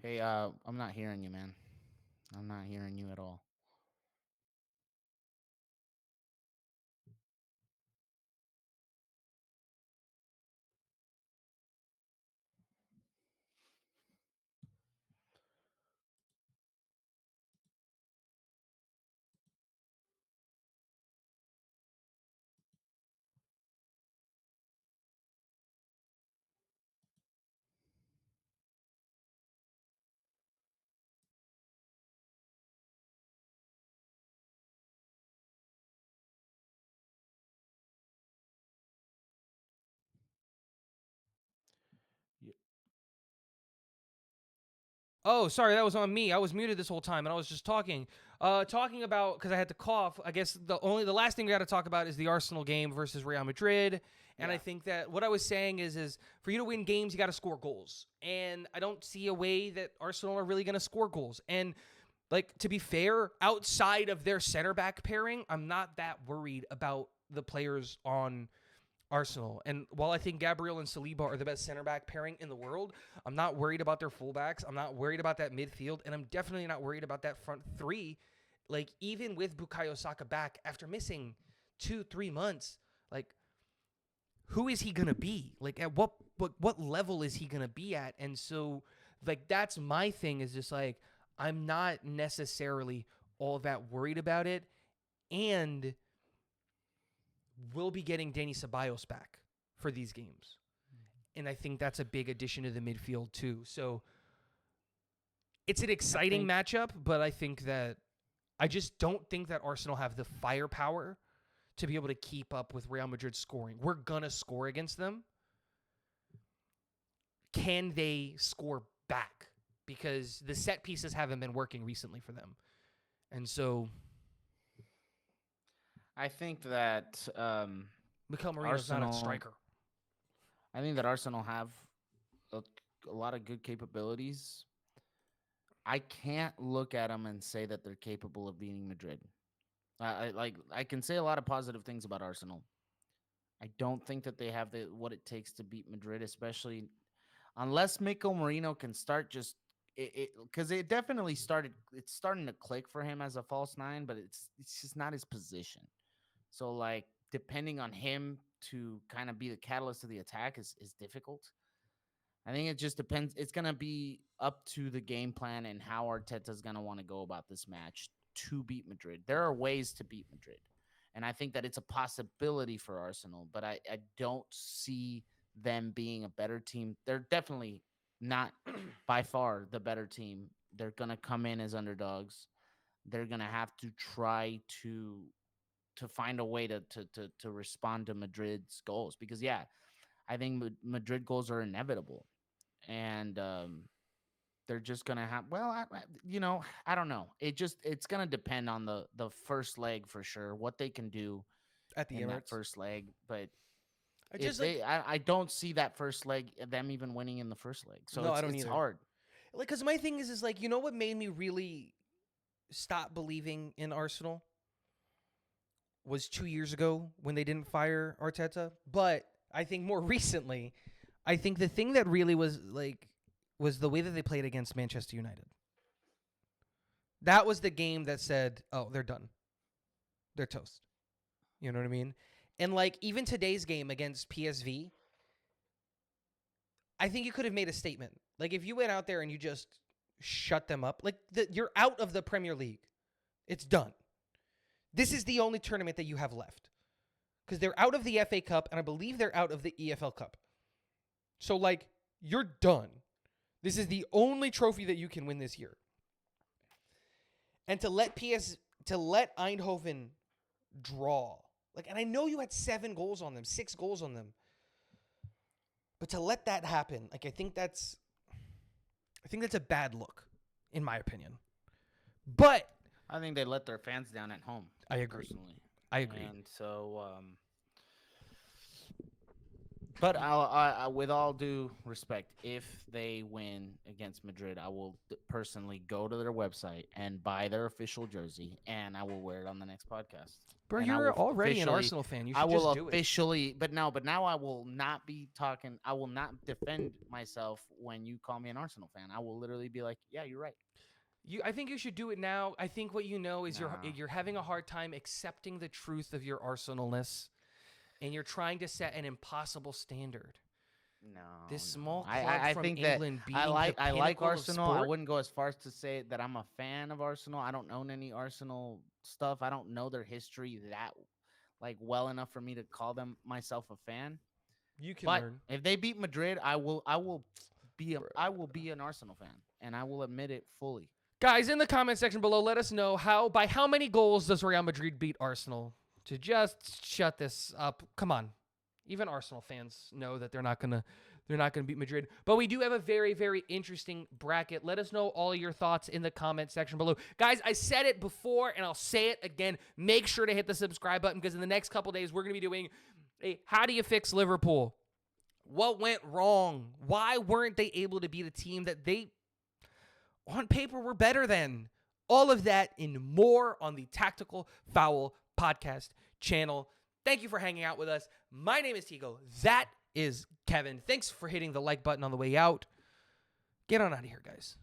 Hey, I'm not hearing you, man. I'm not hearing you at all. Oh, sorry, that was on me. I was muted this whole time, and I was just talking about because I had to cough. I guess the last thing we got to talk about is the Arsenal game versus Real Madrid. And I think that what I was saying is for you to win games, you got to score goals. And I don't see a way that Arsenal are really going to score goals. And like to be fair, outside of their center back pairing, I'm not that worried about the players on Arsenal. And while I think Gabriel and Saliba are the best center back pairing in the world, I'm not worried about their fullbacks. I'm not worried about that midfield. And I'm definitely not worried about that front three. Like, even with Bukayo Saka back after missing 2-3 months, like, who is he going to be? Like, at what level is he going to be at? And so, like, that's my thing is just like, I'm not necessarily all that worried about it. And we'll be getting Danny Ceballos back for these games. And I think that's a big addition to the midfield too. So it's an exciting matchup, but I think that I just don't think that Arsenal have the firepower to be able to keep up with Real Madrid scoring. We're going to score against them. Can they score back? Because the set pieces haven't been working recently for them. And so I think that Mikel Merino's not a striker. I think that Arsenal have a lot of good capabilities. I can't look at them and say that they're capable of beating Madrid. I can say a lot of positive things about Arsenal. I don't think that they have what it takes to beat Madrid, especially unless Mikel Merino can start just it because it definitely started. It's starting to click for him as a false nine, but it's just not his position. So like depending on him to kind of be the catalyst of the attack is difficult. I think it just depends. It's gonna be up to the game plan and how Arteta's gonna want to go about this match to beat Madrid. There are ways to beat Madrid, and I think that it's a possibility for Arsenal, but I don't see them being a better team. They're definitely not by far the better team. They're gonna come in as underdogs. They're gonna have to try to find a way to respond to Madrid's goals because yeah, I think Madrid goals are inevitable, and they're just gonna have. Well, I don't know. It's gonna depend on the first leg for sure, what they can do At the in that Emirates. first leg. But I If just they, I don't see that first leg them even winning in the first leg. So No, I it's, don't it's either. hard. like because my thing is like, you know what made me really stop believing in Arsenal was 2 years ago when they didn't fire Arteta. But I think more recently, I think the thing that really was the way that they played against Manchester United. That was the game that said, "Oh, they're done. They're toast." You know what I mean? And like even today's game against PSV, I think you could have made a statement. Like if you went out there and you just shut them up, like you're out of the Premier League. It's done. This is the only tournament that you have left. Because they're out of the FA Cup, and I believe they're out of the EFL Cup. So, like, you're done. This is the only trophy that you can win this year. And to let Eindhoven draw. Like, and I know you had 6 goals on them. But to let that happen, like, I think that's a bad look, in my opinion. But I think they let their fans down at home. I agree. Personally. I agree. And so, but I, with all due respect, if they win against Madrid, I will personally go to their website and buy their official jersey, and I will wear it on the next podcast. Bro, And I you're will already an officially- Arsenal fan. You should I will just do it. officially, but now I will not be talking. I will not defend myself when you call me an Arsenal fan. I will literally be like, yeah, you're right. I think you should do it now. I think what you know is Nah. you're having a hard time accepting the truth of your Arsenalness, and you're trying to set an impossible standard. No, This no. small club I from think England that being I like the like pinnacle of Arsenal. I sport? wouldn't go as far as to say that I'm a fan of Arsenal. I don't own any Arsenal stuff. I don't know their history that like well enough for me to call them myself a fan. You can But learn. if they beat Madrid, I will be an Arsenal fan, and I will admit it fully. Guys, in the comment section below, let us know by how many goals does Real Madrid beat Arsenal to just shut this up. Come on. Even Arsenal fans know that they're not gonna beat Madrid. But we do have a very, very interesting bracket. Let us know all your thoughts in the comment section below. Guys, I said it before and I'll say it again. Make sure to hit the subscribe button because in the next couple days we're gonna be doing a how do you fix Liverpool? What went wrong? Why weren't they able to beat a team that they on paper were better than? All of that and more on the Tactical Foul Podcast channel. Thank you for hanging out with us. My name is Tigo. That is Kevin. Thanks for hitting the like button on the way out. Get on out of here, guys.